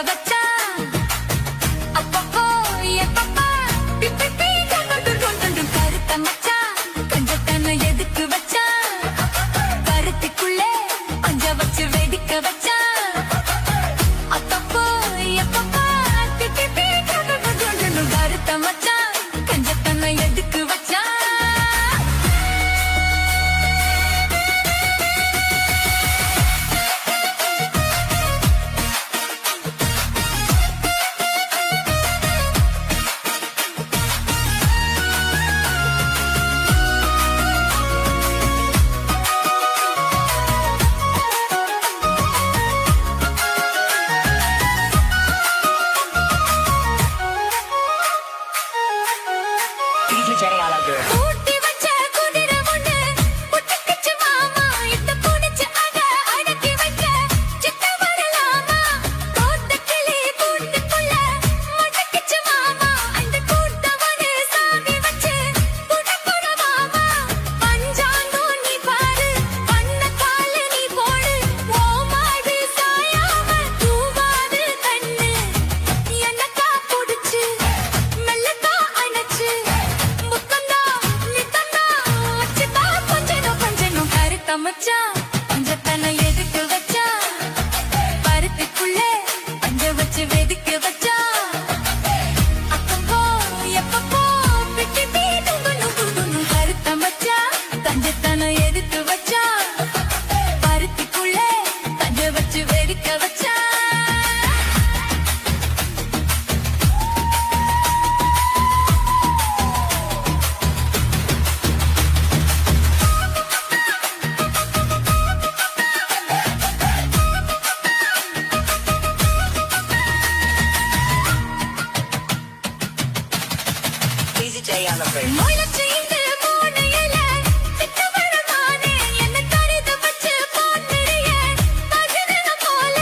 வச்சா அப்பப்போ எப்பப்பா பிப்பி கருத்த மச்சா கஞ்சத்தன எதுக்கு வச்சா பருத்திக்குள்ளே பஞ்ச வச்சு வெடிக்க வச்சா அப்பப்போ எப்பப்பா பிப்பி கருத்த மச்சா கஞ்சத்தன எதுக்கு வச்சா ஊட்டி வச்ச குதிரை ஒண்ணு புட்டுக்குச்சு மாமா இந்த புடிச்சு அத அடக்கி வைக்க சித்த வரலாமா தோட்ட கிளி கூட்டுக்குள்ள முட்டுக்குச்சு மாமா அந்த கூட்டவனு சாவி வச்சு புடப்புட மாமா பஞ்சாங்கோ நீ பாரு பண்ண காலு நீ போடு ஓ மாடு சாயாம தூவாது கண்ணு என்னக்கா புடிச்சு மெல்லக்கா அணைச்சு மச்சா பஞ்சத்தன எதுக்கு வச்சா பருத்திக்குள்ளே பஞ்ச வச்சு வெடிக்க வச்சா அப்பப்போ எப்பப்போ பிட்டி பீடுன்னு கருத்த மச்சா பஞ்சத்தன எதுக்கு வச்சா பருத்திக்குள்ளே பஞ்ச வச்சு வெடிக்க வச்சா முயலச்சு இந்த மூணையில சித்த வரமானே என்ன கருத வச்சு போட்டுறிய பஜன போல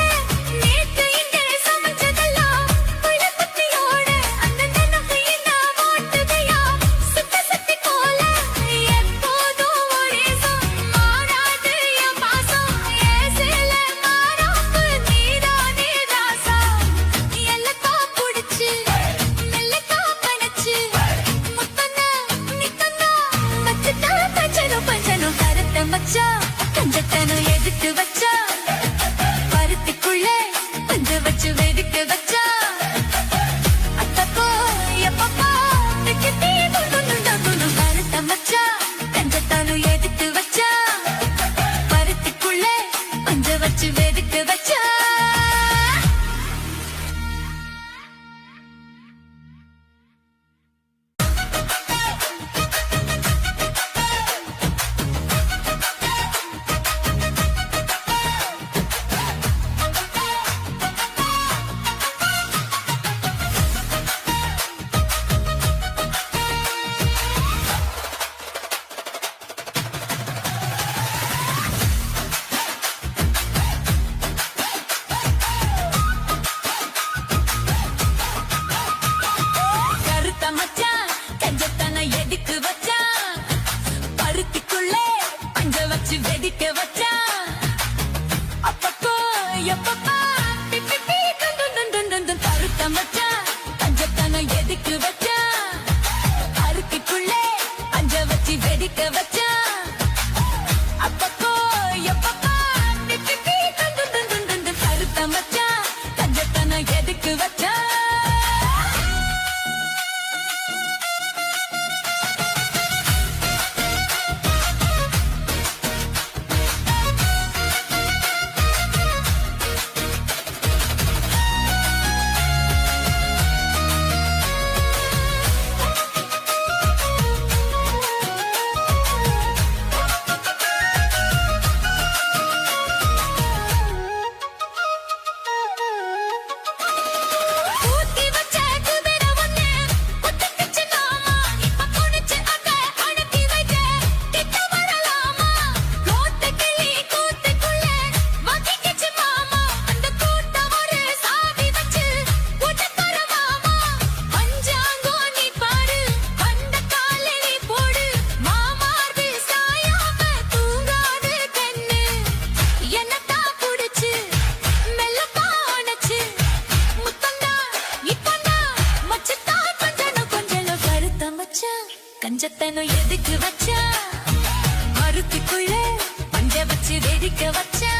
நேத்து இங்கே சமைச்சதெல்லாம் புயலப்பத்தியோட அந்த நினைவு என்ன ஓட்டுதையா சுத்த சக்தி போல எப்போதும் ஒரே மாறாது என் பாசம் ஏசில மாறாப்பு நீதானே ராசா எல்லக்கா புடிச்சு மெல்லக்கா பணச்சு மச்சா கஞ்சத்தன எதுக்கு வச்சா பருத்திக்குள்ளே பஞ்ச வச்சு வெடிக்க வச்சா அப்பப்போ எப்பப்பா பிட்டி கருத்த மச்சா கஞ்சத்தன எதுக்கு வச்சா பருத்திக்குள்ளே பஞ்ச வச்சு வெடிக்க வச்சா மச்சா கஞ்சத்தன எதுக்கு வச்சா பருத்திக்குள்ளே பஞ்ச வச்சு வெடிக்க வச்சா அப்பப்போ எப்பப்பா பிப்பி கருத்த மச்சா கஞ்சத்தன எதுக்கு வச்சா பருத்திக்குள்ளே பஞ்ச வச்சு வெடிக்க வச்சா அப்பப்போ எப்பப்பா பிப்பி கருத்த மச்சா கஞ்சத்தன எதுக்கு வச்சா கஞ்சத்தனம் எதுக்கு வச்சா மருத்துக்குள்ள பஞ்ச வச்சு வெடிக்க வச்சா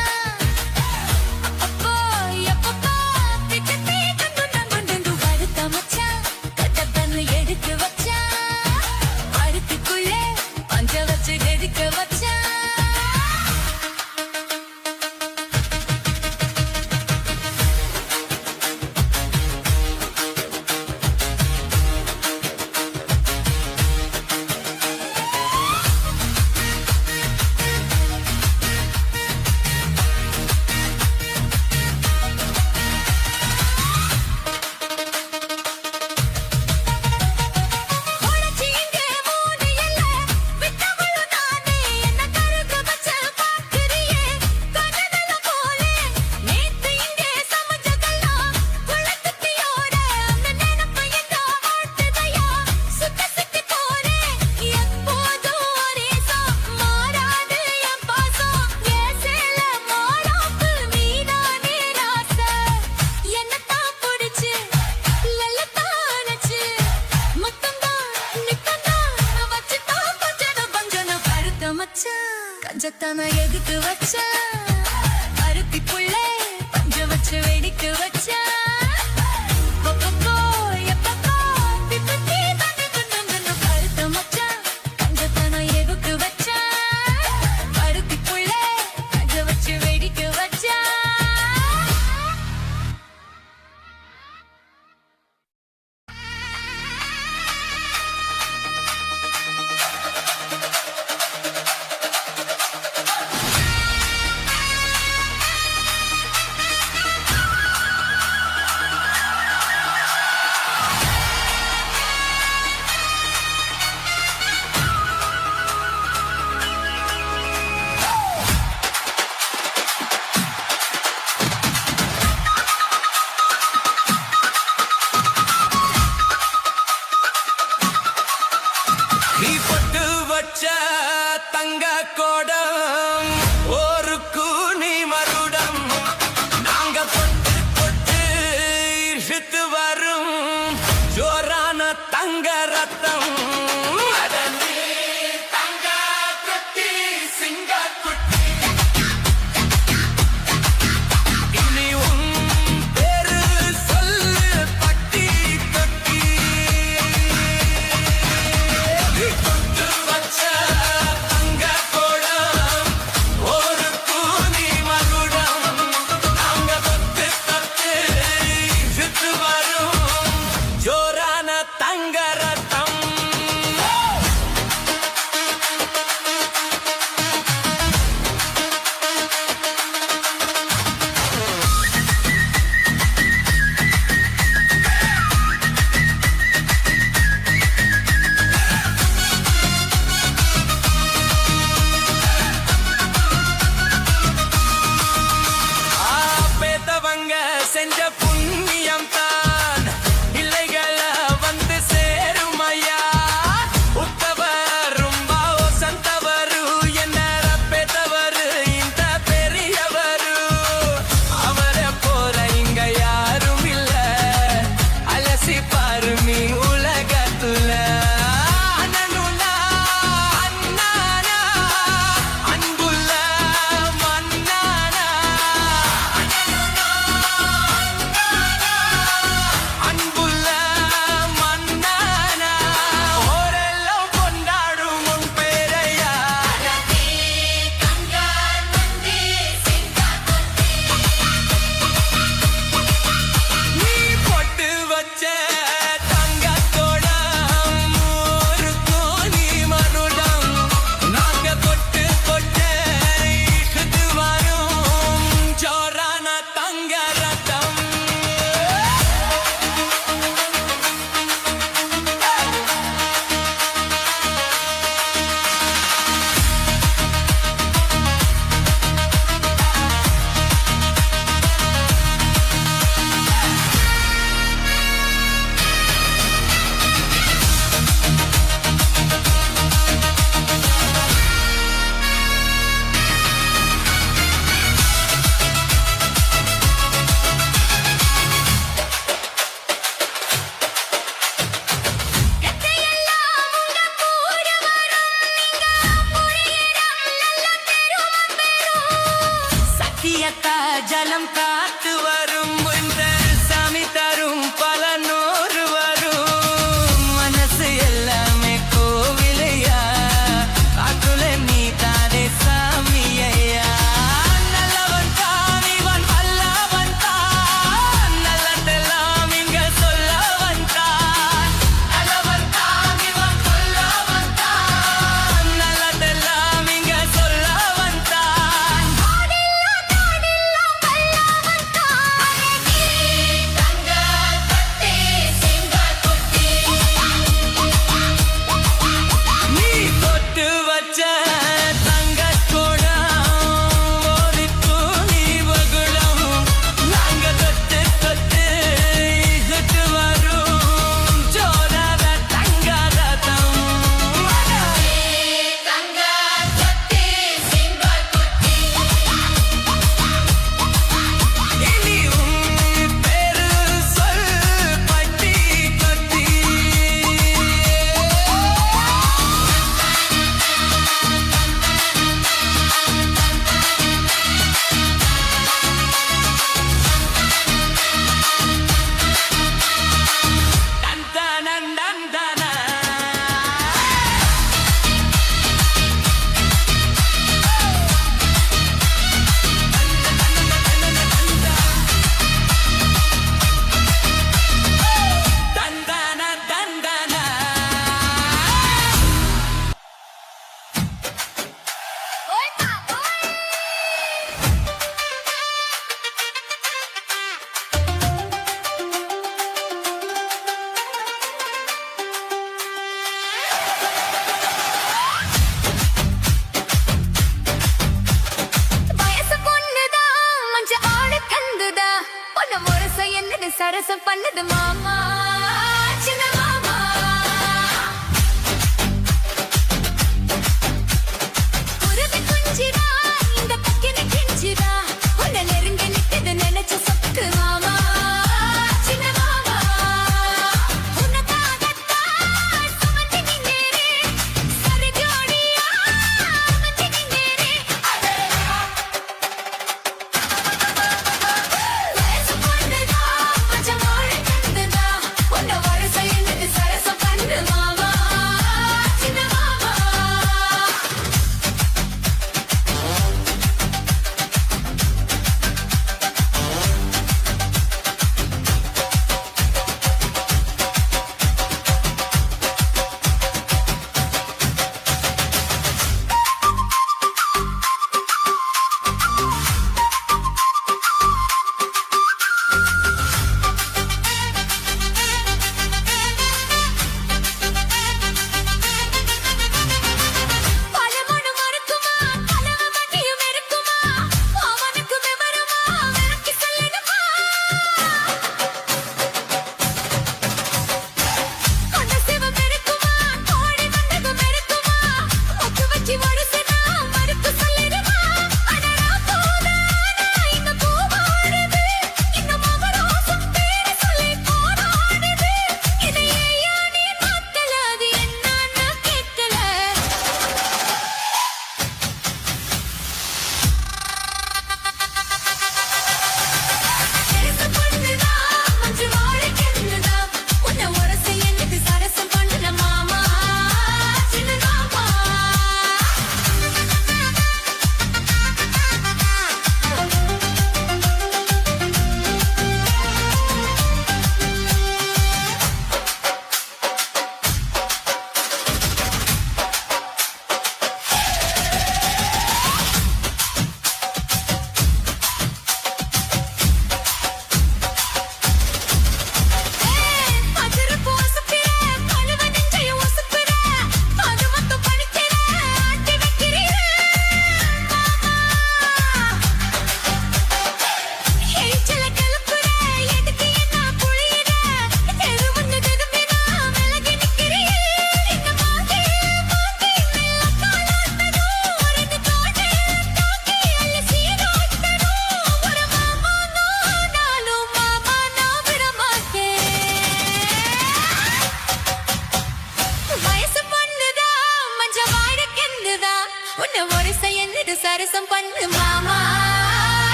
எடுத்து வச்சா மருத்துக்குள்ள பஞ்ச வச்சு வெடிக்க வச்சா கஞ்சத்தான எதுக்கு வச்சா அருத்தி புள்ளே பஞ்ச வச்சு வெடிக்க வச்சா கஞ்சத்தான எதுக்கு வச்சா அருத்தி புள்ளே பஞ்ச வச்சு வெடிக்க வச்சா தங்க கோடம் ஒரு கூனி மருடம் நாங்க பொட்டு பொட்டு இழுத்து வரும் ஜோரான தங்க ரத்தம் தங்க குட்டி சிங்க குட்டி இனி உன் பேரு சொல்லு பட்டி தொட்டி தொட்டு வச்ச செஞ்ச புண்ணியம் தான் இல்லைகளை வந்து சேருமையா உத்தவரும் சந்தவரு என்ன பெத்தவரு இந்த பெரியவரு அவரை போல இங்க யாரும் இல்ல அலசி பாரு நீ உலகத்துல சரசம் பண்ணுது மாமா சின்ன மாமா குருவி குஞ்சிரா இந்த பக்கிரி கிஞ்சிரா உன்னை நெருங்கி நிக்குது நினைச்ச சொக்கு மாமா சின்ன மாமா உனக்காகத்தான் சுமந்து நின்னேனே சரி ஜோடியா அமைஞ்சு நின்னேனே வயசு பொண்ணுதா மச்ச மோழ கண்டுதா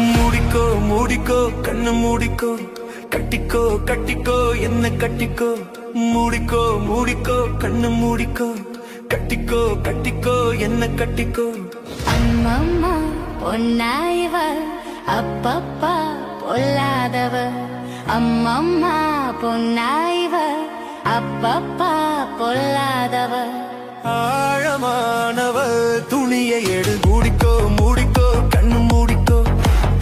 மூடிக்கோ மூடிக்கோ கண்ணு மூடிக்கோ கட்டிக்கோ கட்டிக்கோ என்ன கட்டிக்கோ மூடிக்கோ மூடிக்கோ கண்ணு மூடிக்கோ கட்டிக்கோ கட்டிக்கோ என்ன கட்டிக்கோ அம்மம்மா பொன்னாயவ அப்பப்பா பொல்லாதவ அம்மம்மா பொன்னாயவ அப்பப்பா பொல்லாதவ ஆழமானவ துணியை எடு மூடிக்கோ மூடிக்கோ கண்ணு மூடிக்கோ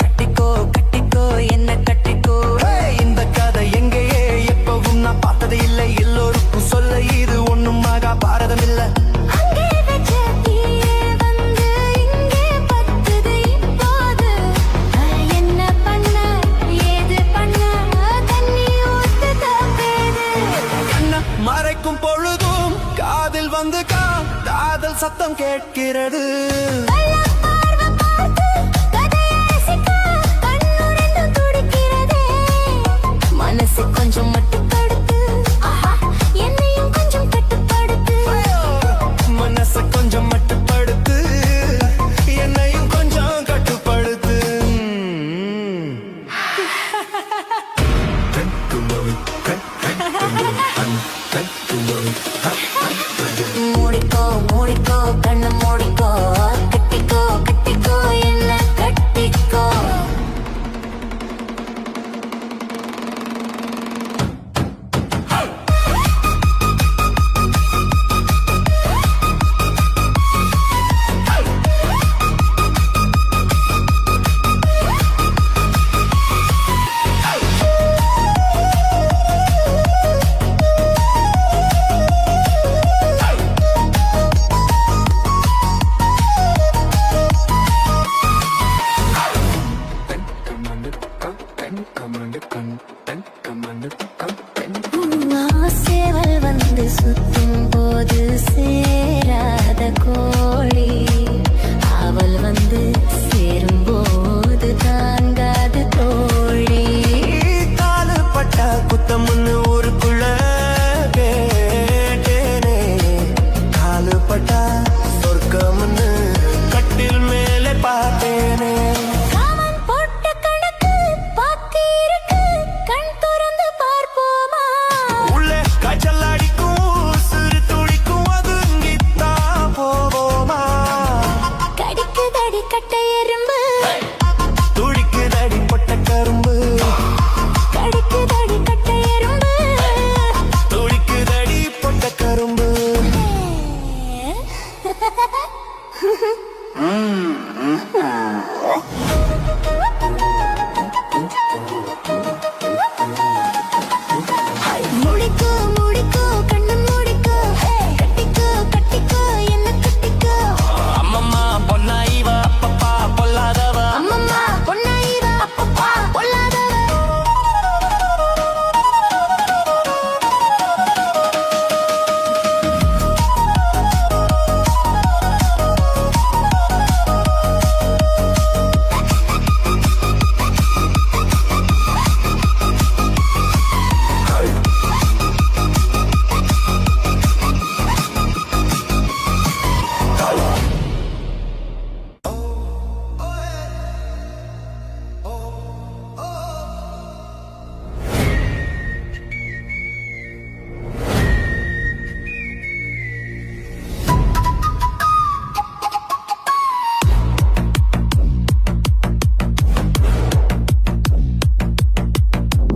கட்டிக்கோ கட்டிக்கோ என்ன கட்டிக்கோ இந்த கதை எங்கேயே எப்பவும் நான் பார்த்தது இல்லை எல்லோருக்கும் சொல்ல இது ஒண்ணும் ஆகா பாரதம் இல்ல அங்கே வச்ச தீயே வந்து இங்கே பத்துது இப்போது என்ன பண்ண ஏது பண்ண தண்ணி ஊத்து தப்பேது கண்ண மறைக்கும் பொழுதும் காதில் வந்து காதல் சத்தம் கேட்கிறது கள்ளப் பார்வை பார்த்து கதையை ரசிக்க கண்ணு ரெண்டும் துடிக்கிறதே. மனசு கொஞ்சம் மட்டுப்படுத்து என்னையும் கொஞ்சம் கட்டுப்படுத்து மனச கொஞ்சம் மட்டுப்படுத்து என்னையும் கொஞ்சம் கட்டுப்படுத்து மூடிக்கோ மூடிக்கோ கண்ணு மூடிக்கோ கட்டிக்கோ கட்டிக்கோ என்ன கட்டிக்கோ சேவல் வந்து சுத்தும் போது சேராத கோழி அவள் வந்து சேரும் போது தாங்காது தோழி காலு பட்டா குத்தம்னு ஊருக்குள்ள கேட்டேனே காலு பட்டா சொர்க்கம்னு கட்டில் மேலே பார்த்தேனே காமன் போட்ட கணக்கு பாக்கி இருக்கு கண் திறந்து பார்ப்போமா உள்ளே காய்ச்சல் அடிக்கும் சிறு துடிக்கும் அதுங்கித்தா போவோமா கடிக்குதடி கட்டை எறும்பு துடிக்குதடி பொட்ட கரும்பு கடிக்குதடி கட்டை எறும்பு துடிக்குதடி பொட்ட கரும்பு மூடிக்கோ மூடிக்கோ கண்ணு மூடிக்கோ கட்டிக்கோ கட்டிக்கோ என்ன கட்டிக்கோ அம்மம்மா பொன்னா இவ அப்பப்பா பொல்லாதவ அம்மம்மா பொன்னாயிவ அப்பப்பா பொல்லாதவ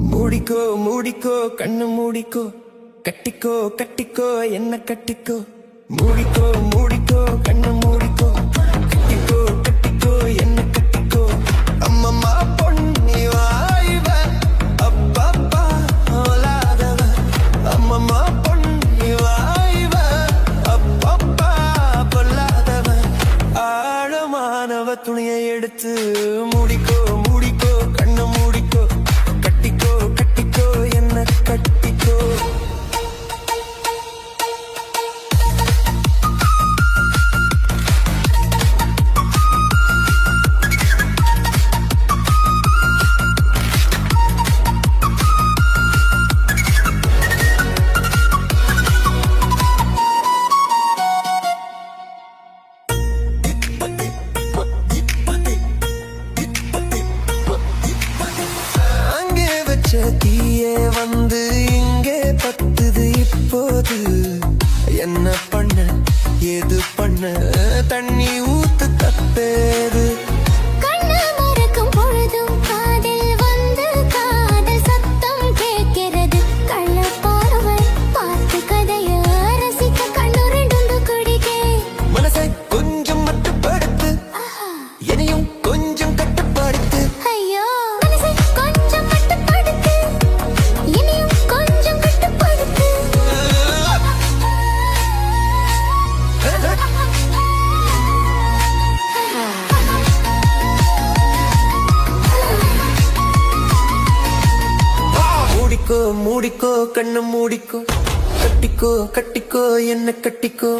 மூடிக்கோ மூடிக்கோ கண்ணு மூடிக்கோ கட்டிக்கோ கட்டிக்கோ என்ன கட்டிக்கோ மூடிக்கோ மூடிக்கோ கண்ணு மூடிக்கோ கட்டிக்கோ கட்டிக்கோ என்ன கட்டிக்கோ அம்மம்மா பொன்னி வாய்வ அப்பப்பா ஓலாதவ அம்மம்மா பொன்னி வாய்வ அப்பப்பா பொல்லாதவ ஆழமானவ துணியை எடுத்து மூடிக்கோ மூடிக்கோ கண்ணு மூடிக்கோ கட்டிக்கோ கட்டிக்கோ என்ன கட்டிக்கோ வச்ச தீயே வந்து இங்கே பத்துது இப்போது. என்ன பண்ண ஏது பண்ண தண்ணி ஊத்து தப்பேது. கண்ணு மறக்கும் பொழுதும் காதில் வந்து காதல் சத்தம் கேட்கிறது. கள்ளப்பார்வை பார்த்து கதைய ரசிக்க கண்ணு ரெண்டு குடிக்கே. மனசை கொஞ்சம் மட்டுப்படுத்து, என்னையும் கொஞ்சம் கட்டுப்படுத்து. ஐயோ மனசை கொஞ்சம் மட்டுப்படுத்து, இனியும் கொஞ்சம் கட்டுப்படுத்து. மூடிக்கோ மூடிக்கோ கண்ணு மூடிக்கோ, கட்டிக்கோ கட்டிக்கோ என்ன கட்டிக்கோ.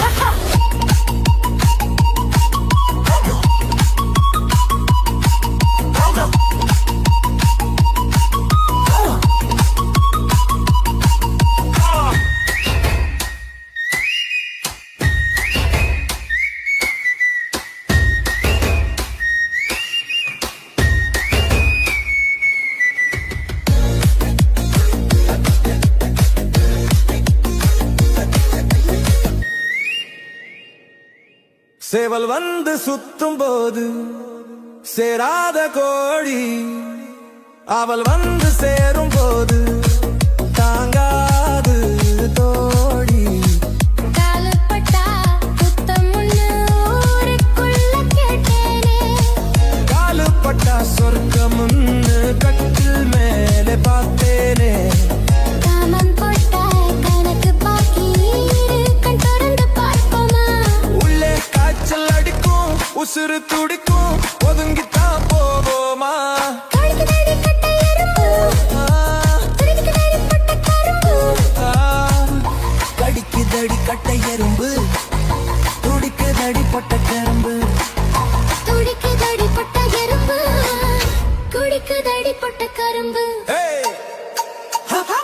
சேவல் வந்து சுத்தும் போது சேராத கோழி, அவள் வந்து சேரும் போது தாங்காது தோழி. காலுப்பட்டா புத்தம் ஒண்ணு ஊருக்குள்ள கேட்டேனே. காலுப்பட்டா சொர்க்கமுன்னு கட்டில் மேலே பார்த்தேனே. காமம் போட்டா கணக்கு பாக்கி இரு, கண் திறந்து பார்ப்போமா. உள்ளே காய்ச்சல் அடிக்கும், உசுறு துடிக்கும், ஒதுங்கித்தான் போவோமா. துடிக்குதடி கட்டை எறும்பு, துடிக்குதடி பொட்ட கரும்பு. கடிக்குதடி கட்டை எறும்பு, துடிக்குதடி பொட்ட கரும்பு. துடிக்குதடி பொட்ட எறும்பு, குடிக்குதடி பொட்ட கரும்பு. Hey! Ha ha!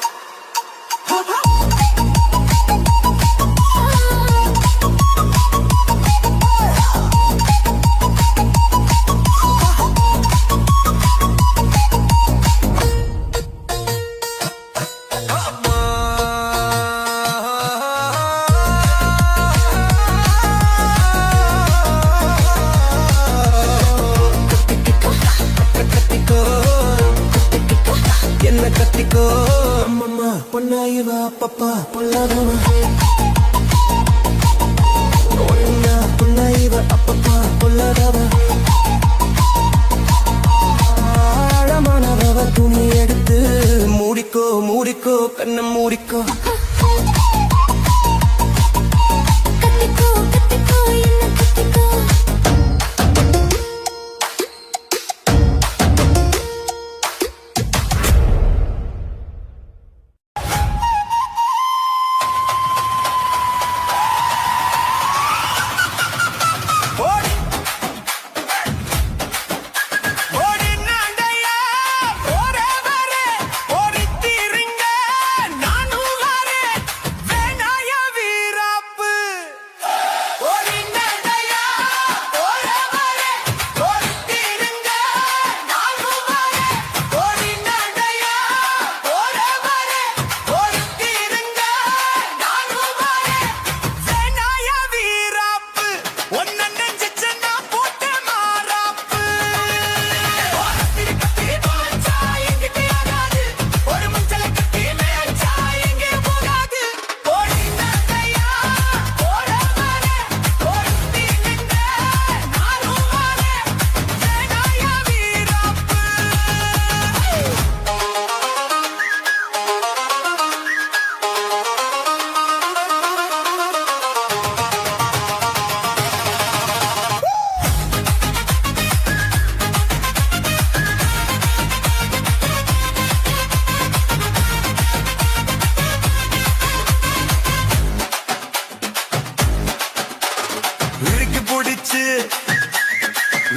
Ha ha! கத்திக்கோ என்ன கத்திக்கோ. அம்மம்மா பொன்னாயிவா பப்பா பொல்லாதவா. ஒன்னா பொன்னாயிவா அப்பப்பா பொல்லாதவா. ஆழமானவ துணி எடுத்து மூடிக்கோ மூடிக்கோ கண்ணை மூடிக்கோ. கத்திக்கோ கத்திக்கோ என்ன கத்திக்கோ. ஓடி ஓடி நடையா ஒரே வரே ஓடி தீருங்க நானும் வரே வேணாய வீராப்பு. ஓடி நடையா ஒரே வரே ஓடி தீருங்க நானும் வரே. ஓடி நடையா ஒரே வரே ஓடி தீருங்க நானும் வரே வேணாய வீராப்பு. ஒன்ன நெஞ்சிச்சு நான் போட்ட மாறாப்பு. ஓரத்திரி கட்டி போச்சா எங்கிட்ட ஆகாது, ஒரு மஞ்சளை கட்டி மேய்ச்சா எங்கே போகாது. ஓடி நடையா ஓட வரே ஓடி நின்ற நானும் வரே வேணாய வீராப்பு. இருக்கு புடிச்சு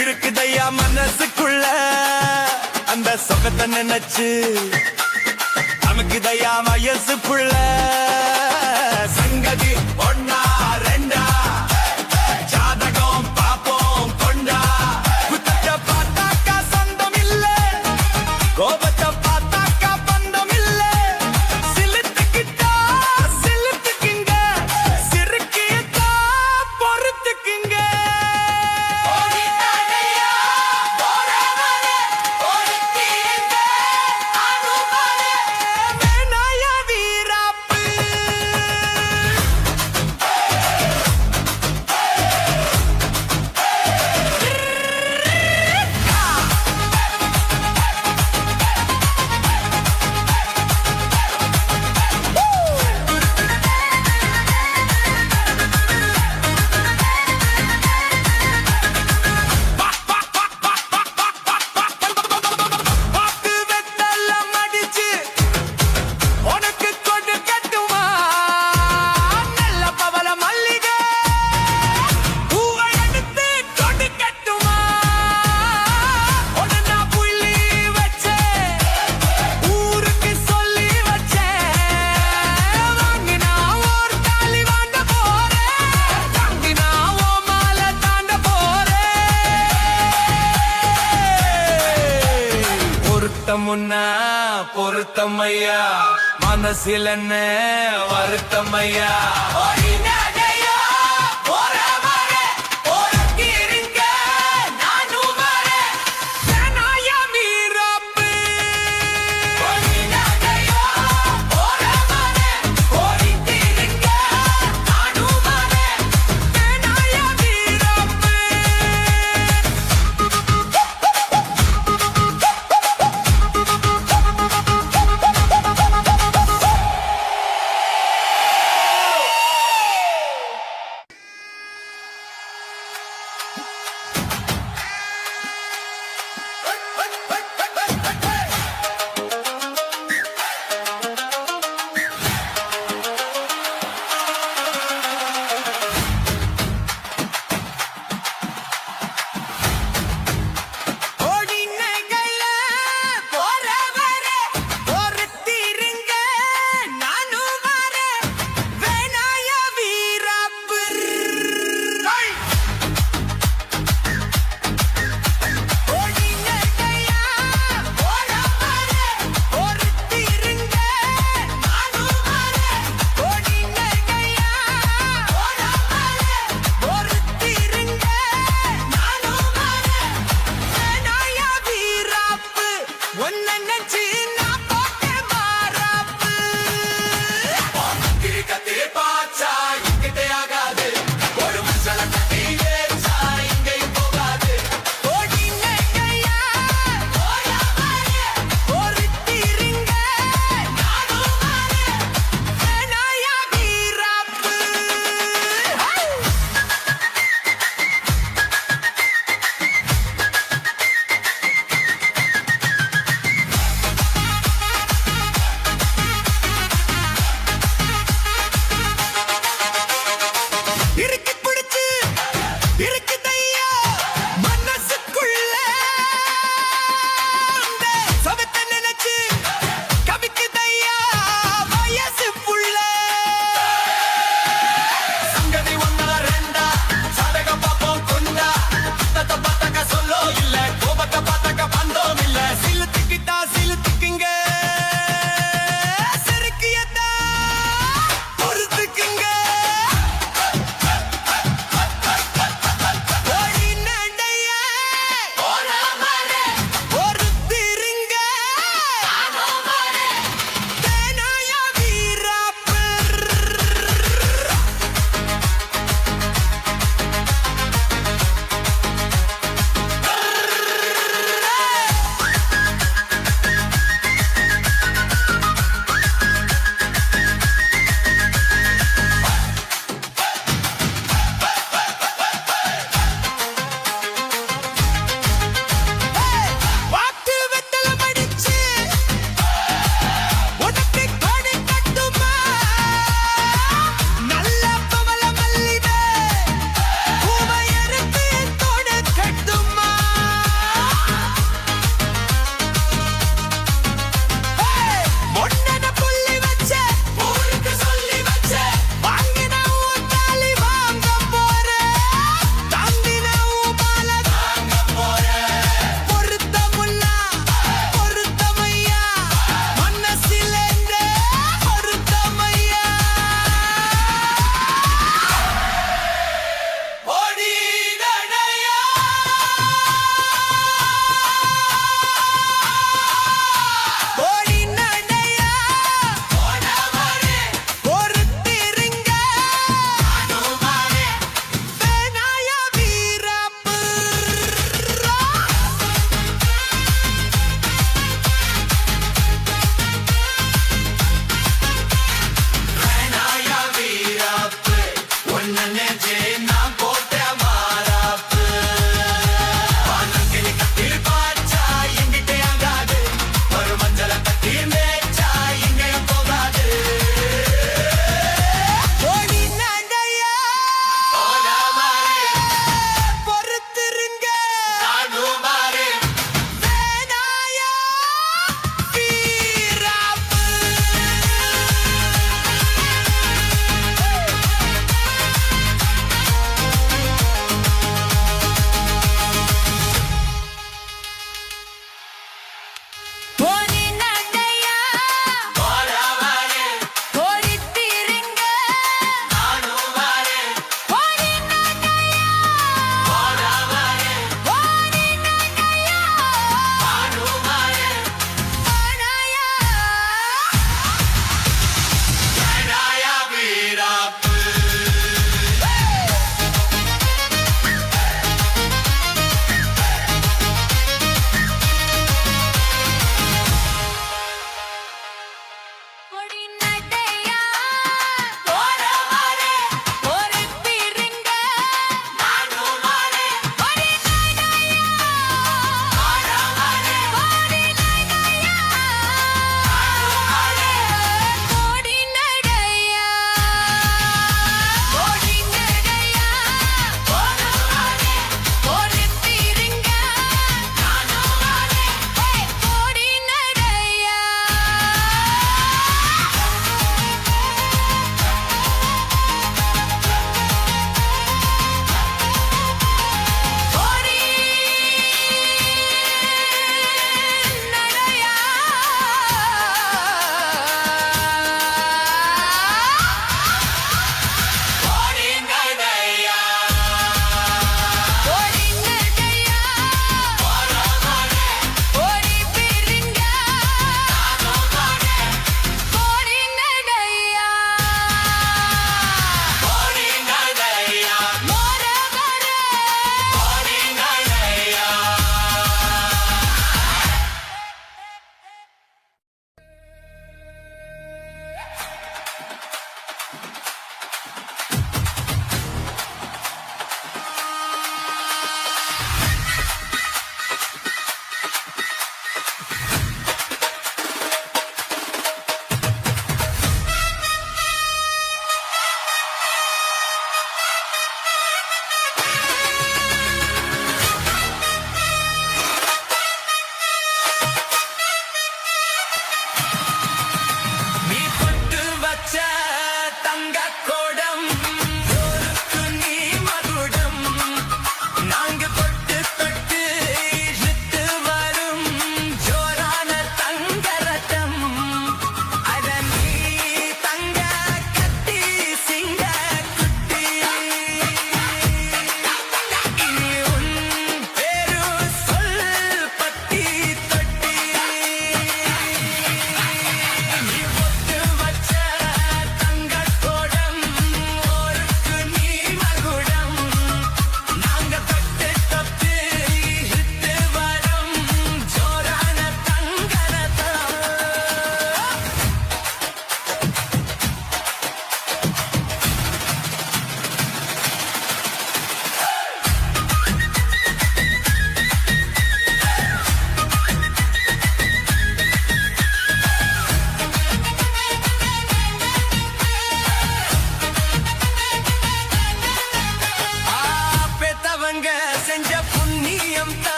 இருக்குதையா மனசுக்குள்ள அந்த சொகத்தை நினைச்சு நமக்குதையா வயசு புள்ள. சங்கதி ஒன்னா ரெண்டா ஜாதகம் பாப்போம் கொண்டா. குத்தத்தை பார்த்தாக்கா சொந்தம் இல்ல, கோபத்தை பார்த்தாக்கா பொருத்தமுன்னா பொருத்தமையா மனசில் என்ன வருத்தமையா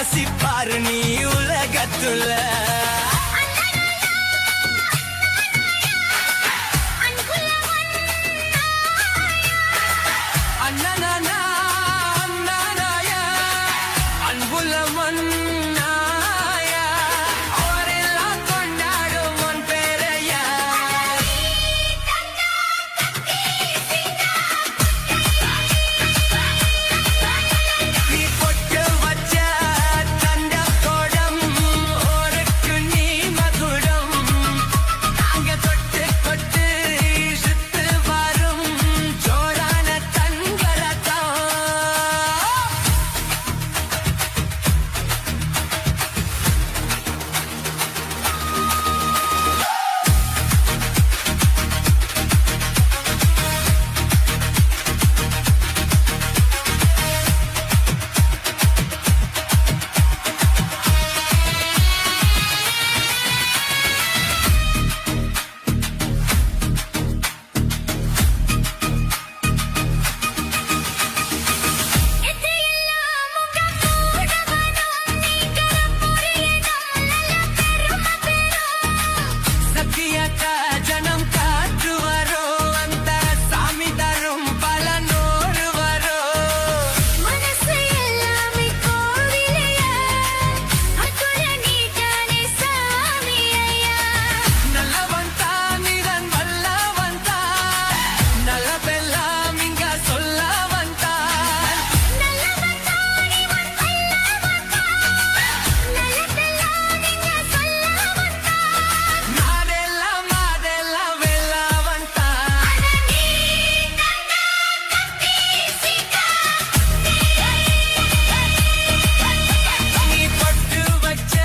அலசி பாரு நீ உலகத்துல அண்ணனா அண்ணனாயா அன்புள்ள மண்ணாயா அவரெல்லாம் கொண்டாடும் உன் பேரையா நீ பொட்டு வச்ச தந்த கோடம் ஒருக்கு நீ மகுடம் அங்க தொட்டு கொட்டு சுத்து வரும் ஜோரான தங்கரதம் சத்தியத்த ஜனம் காற்று வரோ அந்த சாமி தரும் பல நூறு வரோ மனசு எல்லாமே கோவிலையா அதுல நீதானே சாமி ஐயா நல்லவன் தான் இதன் வல்லவன் தான் நல்லதெல்லாம் இங்க சொல்ல வந்தான் நல்லவன் தான் இவன் வல்லவன் தான் நல்லதெல்லாம் நீங்க சொல்ல வந்தான் மாதெல்லாம் வெல்லவன் தான் நீ தந்தா கத்தி சீதா நீ பொட்டு வச்ச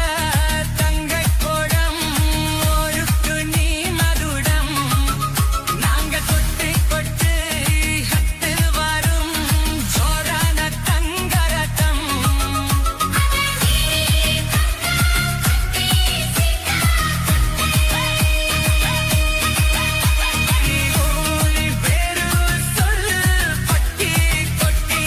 தங்கை கோடம் ஒருக்கு நீ மதுடம் நாங்க தொட்டு கொட்டு ஹத்து வரும் ஜோரான தங்கரதம் நீ ஊரி பேரு சொல்லு பட்டி கொட்டி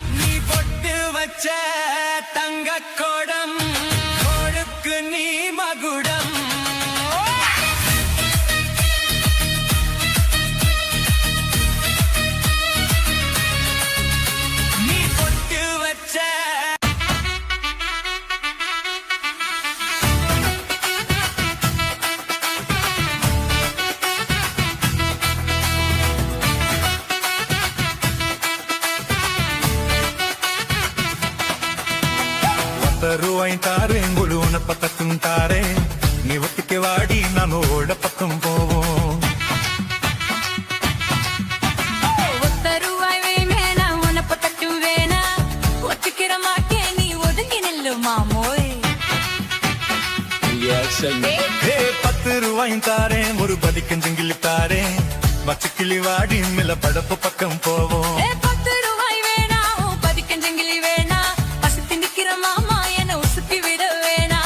நீ பொட்டு வச்ச தங்க கோடம் கோடுக்கு நீ மகுடம் நீ பொட்டு வச்ச ரூபாய் தாரேன் குழு பக்கத்தும் தாரேன் நீ ஒத்திக்கு வாடி நாம ஓட பக்கம் போவோம் ஒத்த ரூபாய் வேணா உனப்ப தட்டு வேணா ஒத்துக்கிற மாட்டே நீ ஒதுங்கி நில்லு மாமோய் ஏ 10 ரூபாயும் தாரேன் ஒரு பதிக்கஞ்சங்கிலி தாரேன் வச்சு கிளி வாடி மேல படப்பு பக்கம் போவோம் 10 ரூபாய் வேணா பதிக்கஞ்சங்கிலி வேணா பசுத்து நிக்கிற மாமா என்ன உசுப்பி விட வேணா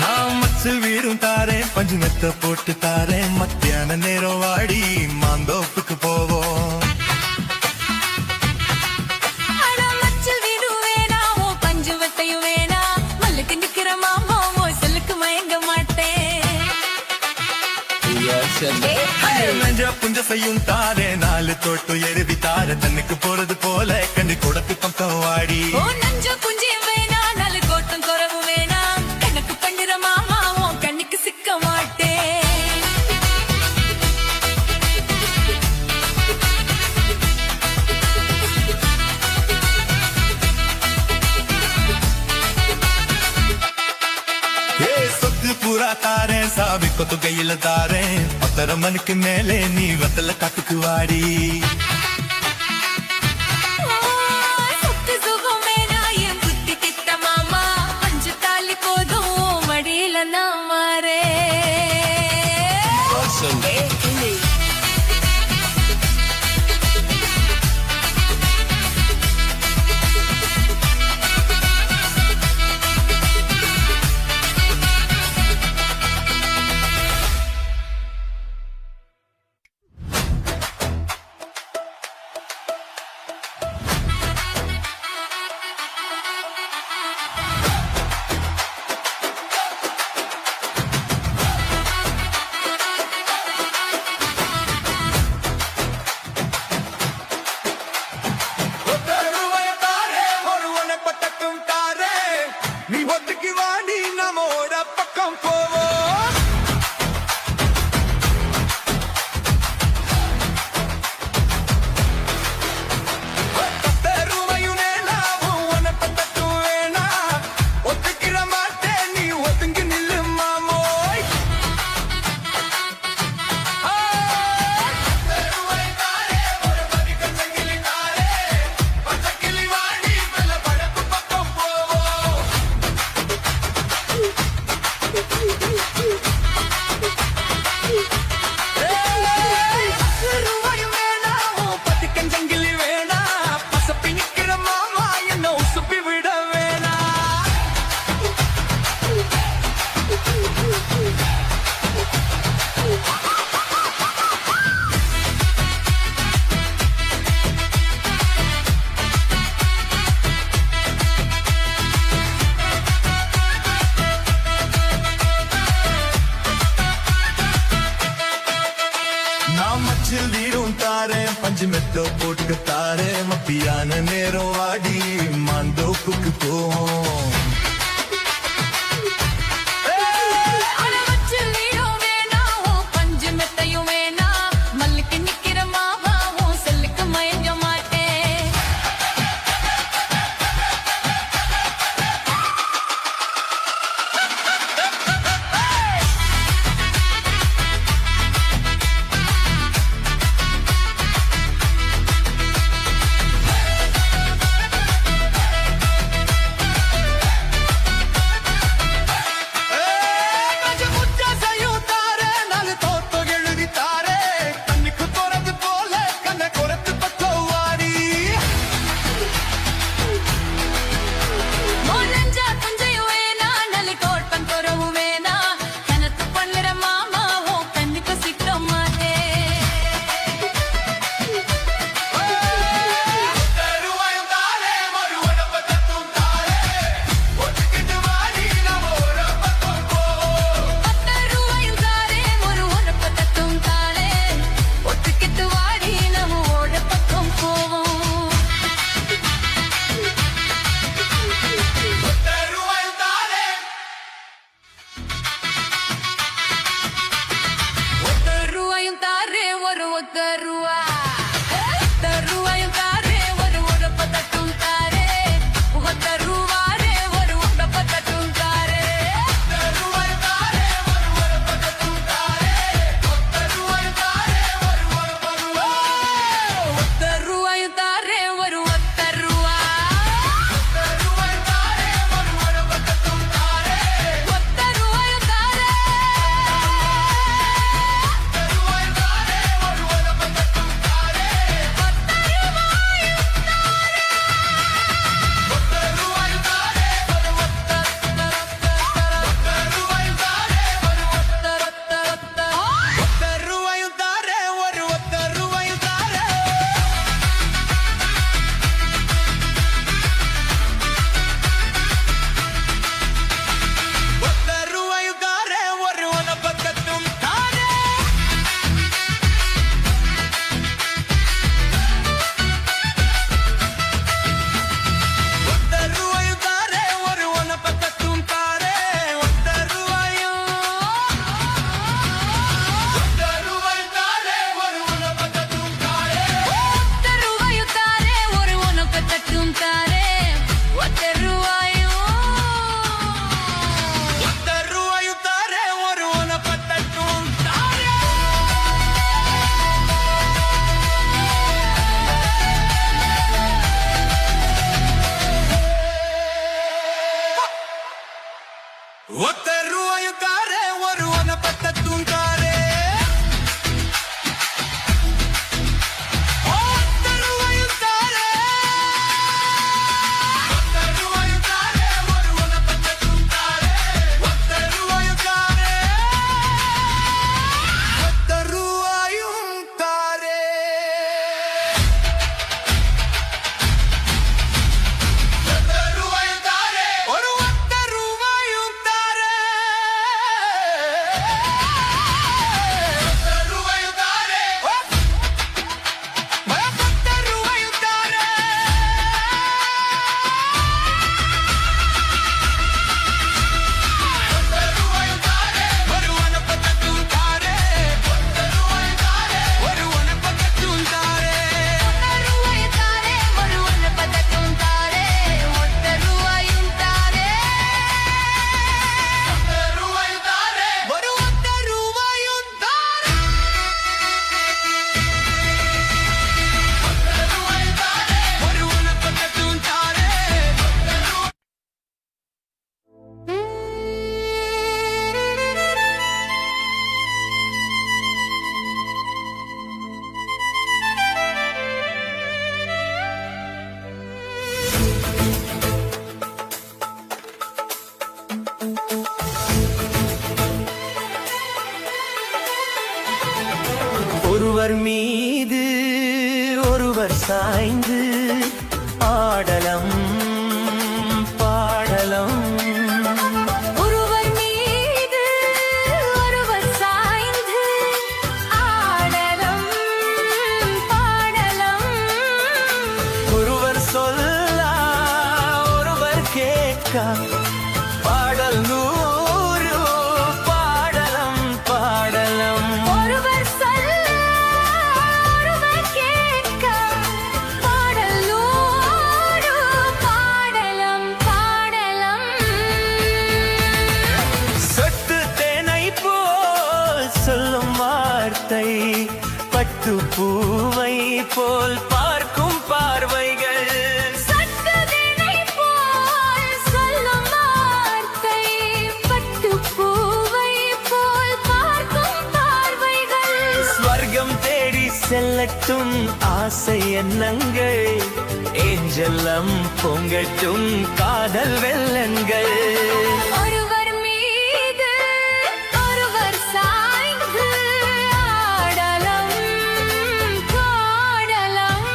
நான் மச்சல் வீடும் தாரேன் பஞ்சு மெத்த போட்டு தாரேன் மத்தியான நேரம் வாடி மாந்தோப்புக்கு போவோம் அட மச்சல் வீடு வேணா பஞ்சு வட்டையும் வேணா மல்லுக்கு நிக்கிற மாமா செல்லுக்கு மயங்க மாட்டேன் நெஞ்ச புஞ்ச செய்யும் தாரே 4 தோட்டு எருவி தார தன்னுக்கு போறது போல கண்டு கொடுத்து பக்கம் வாடி ஓ நஞ்ச குஞ்சியும் வேணா நல்ல கோட்டம் குறவு வேணா கணக்கு பண்ணுற மாமா உன் கண்ணுக்கு சிக்க மாட்டேன் ஏ சொத்து பூரா தாரேன் சாவி கொத்து கையில தாரேன் பத்தரை மணிக்கு மேலே நீ வத்தல காட்டுக்கு வாடி சொத்து சுகம் வேணா என் புத்தி கிட்ட மாமா பஞ்சு தாலி போதும் மடியில நான் மாறே நீ ஒத்துக்கு வாடி நம்மோட பக்கம் போவோம் ரூபாயும் வேணாவும் உன பத்தக்கும் வேணா ஒத்துக்கிற மாட்டேன் நீ ஒத்துங்கி நில்லு மாமோய் மச்சில் வீரும் தாரேன் பஞ்சு மெத்தோ போட்டுக்க தாரேன் மப்பியான நேரம் வாடி மாந்தோப்புக்கு போவோம் ஒருவர் மீது ஒருவர் சாய்ந்து ஆடலம் பாடலம். ஒருவர் மீது ஒருவர் சாய்ந்து ஆடலம் பாடலம். ஒருவர் சொல்ல ஒருவர் கேட்க பாடல் நூறு பாடலம் பாடலம். ஒருவர் சொல்ல ஒருவர் கேட்க பாடல் நூறு பாடலம் பாடலம். சொட்டு தேனை போல் சொல்லும் வார்த்தை பட்டு பூவை போல் பார்க்கும் பார்வைகள். சட்டதினை போல் சொல்லும் வார்த்தை பட்டுப் பூவை போல் பார்க்கும் பார்வைகள். ஸ்வர்க்கம் தேடி செல்லட்டும் ஆசை எண்ணங்கள் ஏஞ்சல்லம் பொங்கட்டும் காதல் வெள்ளங்கள். ஒருவர் மீது ஒருவர் சாய்ந்து ஆடலம் பாடலம்.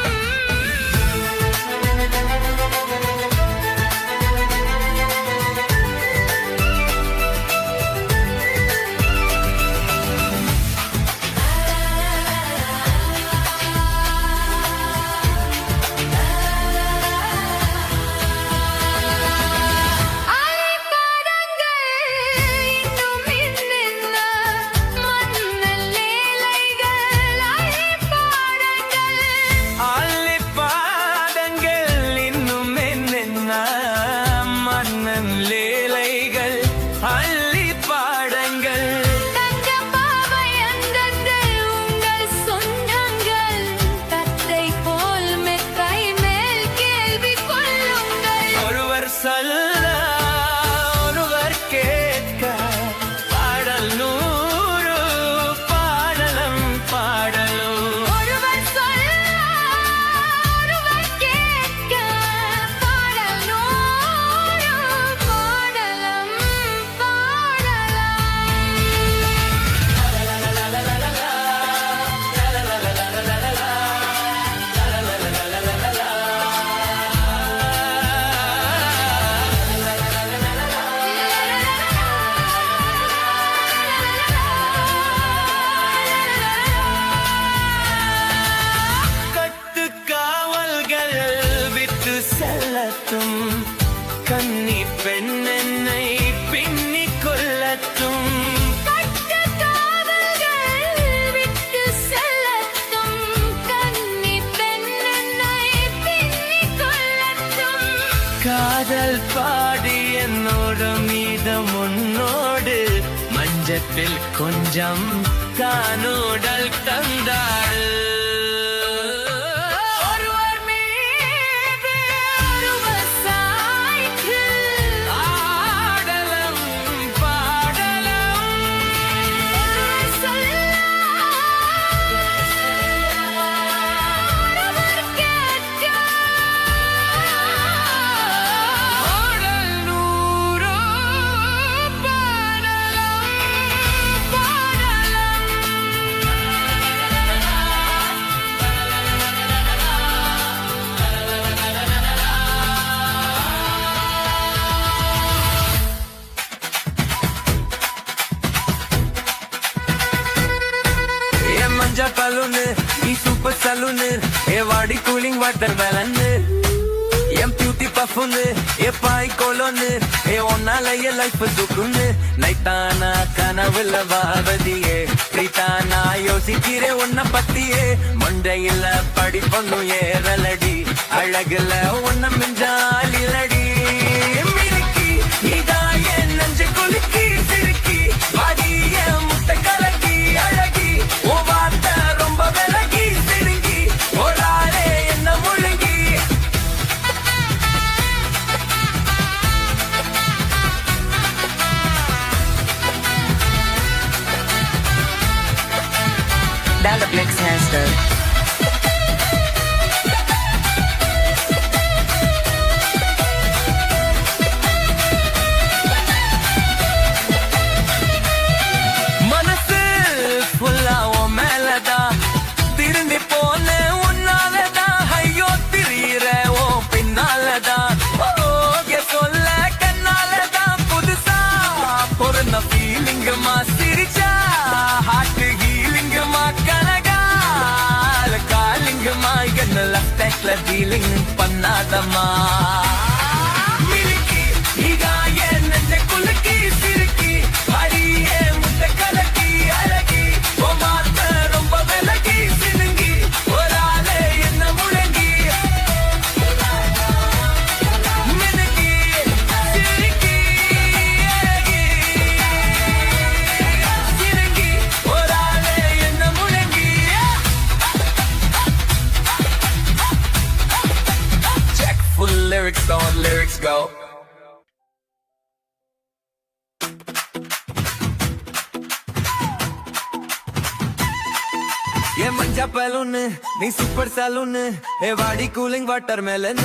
அலைபாதங்கள் இன்னும் இன்னென்ன மன்னல் லீலைகள். அலைபாதங்கள் ஆலிப்பாதங்கள் இன்னும் என்னென்ன மன்னன் லீலைகள் அள்ளி பாடங்கள். தங்க பாவை அங்கங்கள் உங்கள் சொந்தங்கள். தத்தை போல் மெத்தை மேல் கேள்வி கொள்ளுங்கள். ஒருவர் சொல்ல ஒருவர் கேட்க பாடல் நூறு பாடலம் பாடலும். ஒருவர் சொல்ல ஒருவர் கேட்க பாடல் நூறு பாடலம் பாடலம். கட்டு காவல்கள் விட்டு செல்லட்டும் கன்னி பெண் என்னை பின்னிக் கொள்ளட்டும். கட்டுக் காவல்கள் விட்டு செல்லட்டும் கன்னி பெண் என்னை பின்னிக் கொள்ளட்டும். காதல் பாடி என்னோட மீதம் உன்னோடு மஞ்சத்தில் கொஞ்சம் காணோடல் தந்தாள். ஒருவர் மீது ஒருவர் சாய்ந்து ஆடலம் பாடலம். ஒருவர் சொல்ல ஒருவர் கேட்க பாடல் நூறு பாடலம் பாடலம். ஏ மஞ்சா பலூனு ఈ సూపర్ సలూన్ ఏ వాడి కూలింగ్ వాటర్ మెలన్ எம் பியூட்டி பஃபுன்னு ஏ பாய் கோலோன்னு ஏ ஒன்னால ஏ லைஃப் துக்குன்னு நைட்டானா கனவுல வாவதியே பிரீத்தானா யோசிக்கிறே உன்ன பத்தியே மண்டையில படிப்பொன்னும் ஏறலடி அழகுல உன்ன மிஞ்சாலிலடி மிருக்கி நீதான் என் நெஞ்சு குலுக்கி சிறுக்கி வாடிய முட்டை கலக்கி அழகி ஓ வார்த்தை ரொம்ப விலகி சிறுங்கி ஓடாரே என்ன முழுங்கி. Dalaplex Hairstyle. மனசு ஃபுல்லா உன் மேலதான் பேங்க்ல டீலிங் பண்ணாதம்மா மினுக்கி இதான் என் நெஞ்ச குலுக்கி சிறுக்கி அடியே முட்டை கலக்கி அழகி ஓ மாத்த ரொம்ப விலகி சினுங்கி ஒரு ஆளே என்ன முழங்கி மினுக்கி சிறுக்கி அழகி சினுங்கி ஒரு ஆளே என்ன முழங்கி check full lyrics on lyrics go ये मंजा बैलून नी सुपर सैलून ए वाडी कूलिंग वाटरमेलन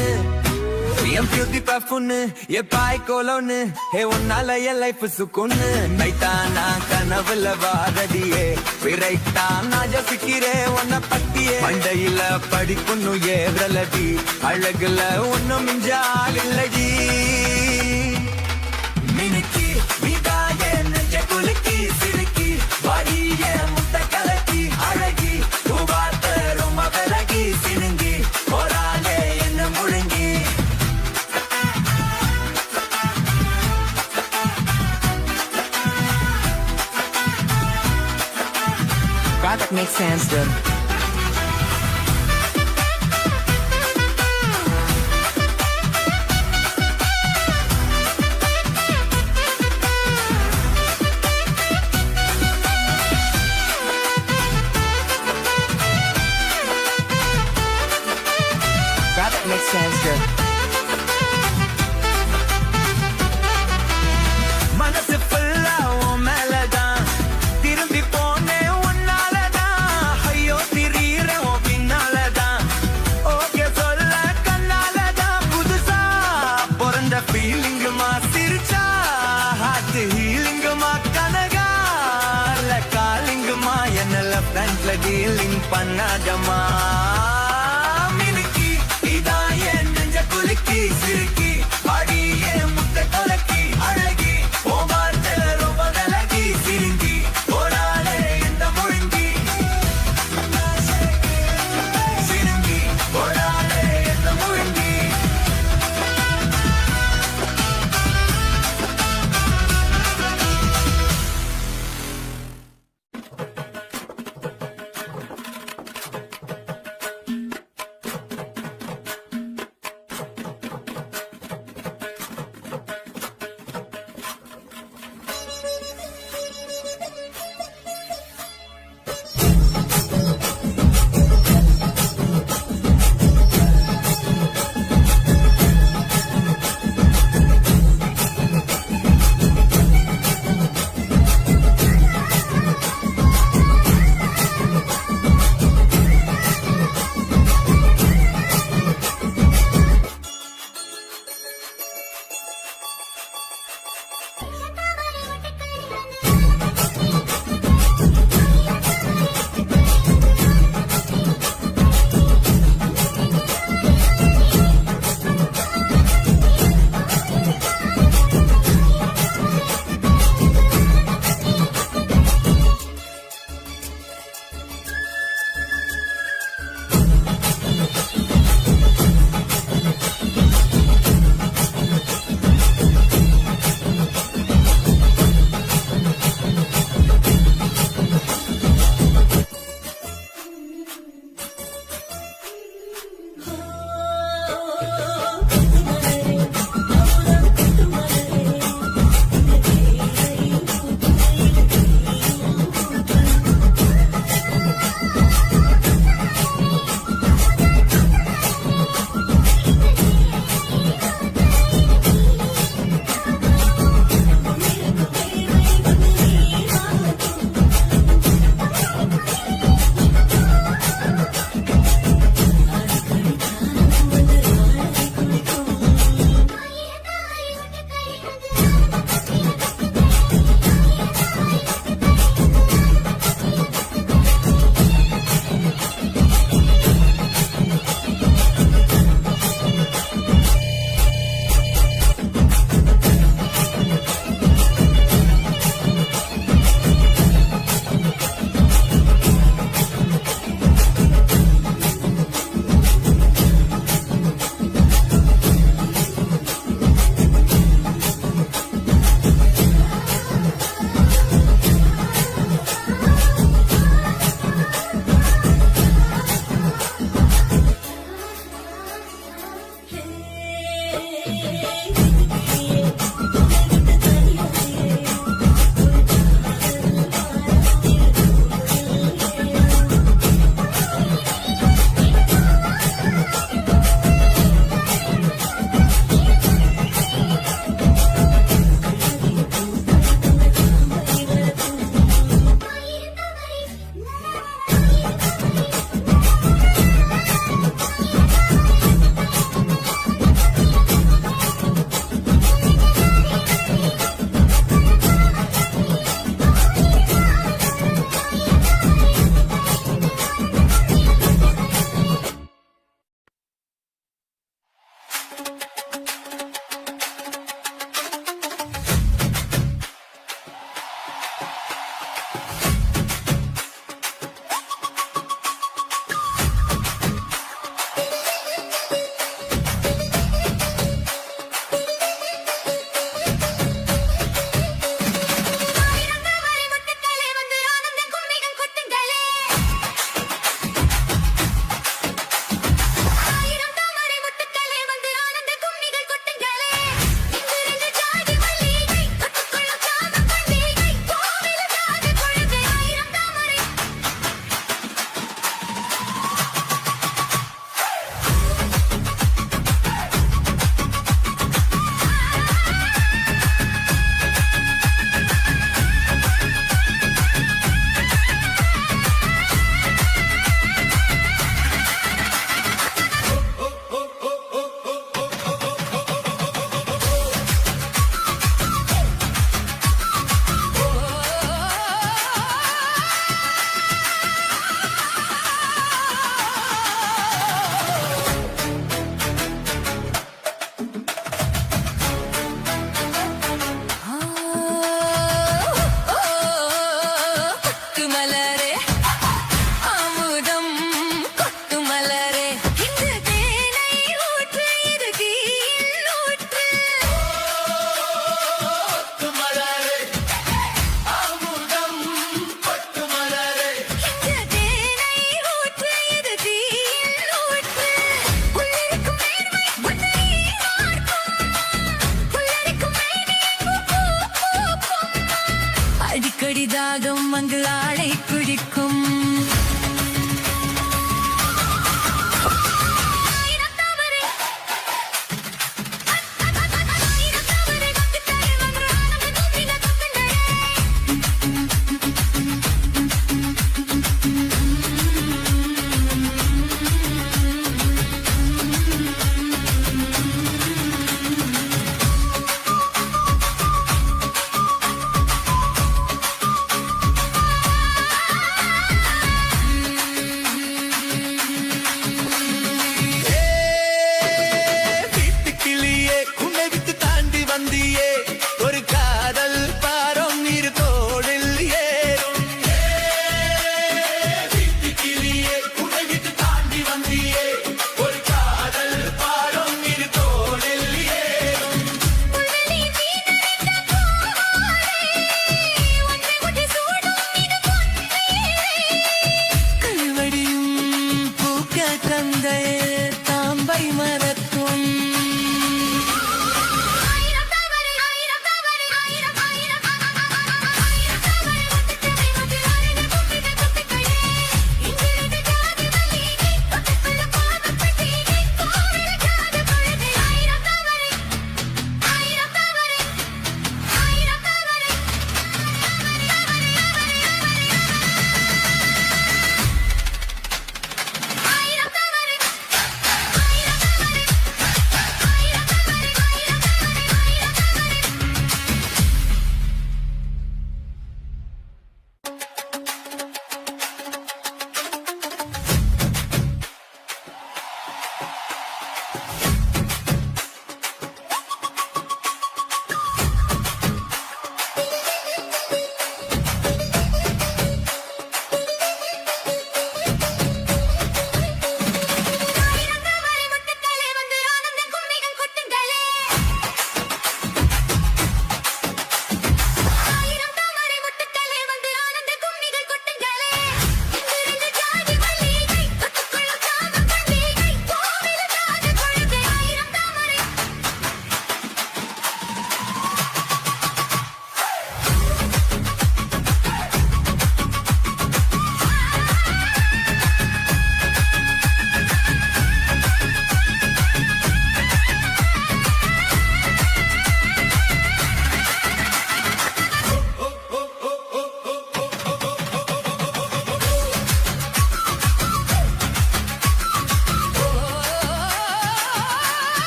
एम ब्यूटी परफ्यूम ये पाई कोलोन हे उन्नाल ये लाइफ सुकून नैताना कनवल वारदिये विरैताना जो सिकिरे उन्न पत्तिये मंडैयिल पडिक्कुन्नु एवरलदी अळगुल उन्नु मिंजालिल्लडी मिनुक्की विदाये नெஞ்ச குலுக்கி சிறுக்கி வாடியே முட்டை கலக்கி அழகி உவாத்த ரொம்ப விலகி சினுங்கி போராலே என்ன முழுங்கி That makes sense, dude. That makes sense, dude. மனசு ஃபுல்லா உன் மேலதான் திரும்பி போனேன் உன்னாலதான் ஐயோ திரியிற உன் பின்னாலதான் ஓகே சொல்ல கண்ணாலதான் புதுசா பிறந்த ஃபீலிங்குமா சிரிச்சா ஹார்ட் ஹீலிங்குமா கனகால காலிங்குமா என்ன லெஃப்ட் ஹேண்ட்ல டீலிங் பண்ணாதம்மா மினுக்கி இதான் என் நெஞ்ச குலுக்கி சிறுக்கி அடியே முட்டை கலக்கி அழகி ஓ வார்த்தை ரொம்ப விலகி சிரிங்கி போராளே இந்த முழுங்கி சிரிங்கி போராளே இந்த முழுங்கி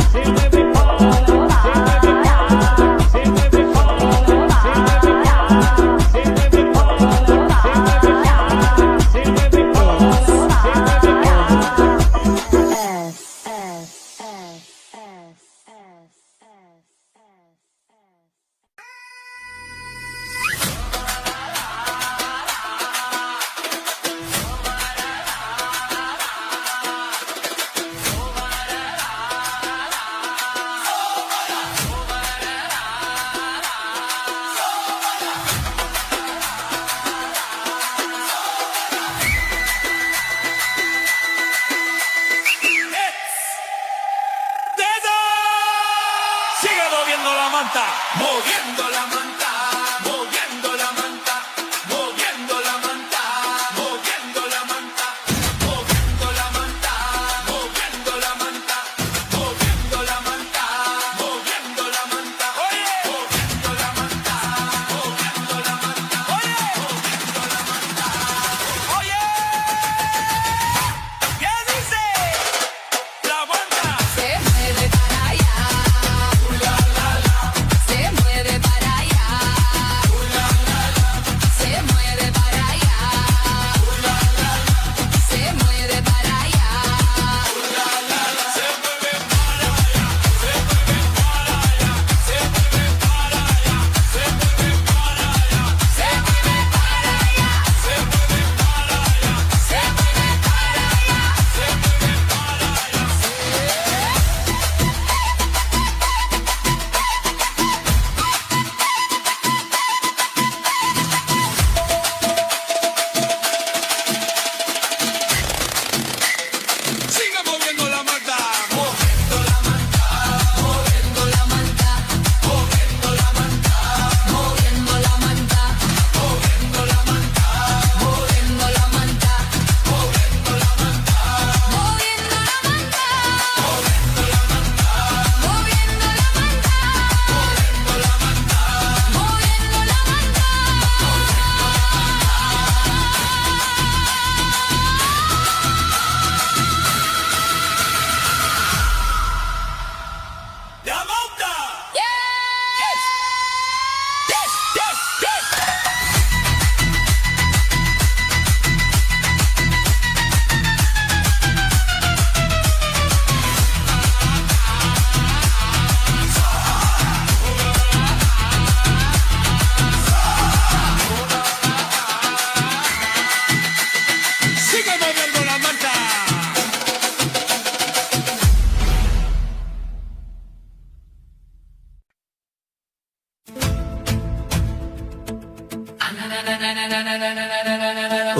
se mueve para, se mueve para, se mueve para, se mueve para, se mueve para, se mueve para.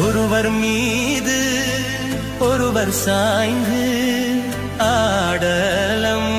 ஒருவர் மீது ஒருவர் சாய்ந்து ஆடலம்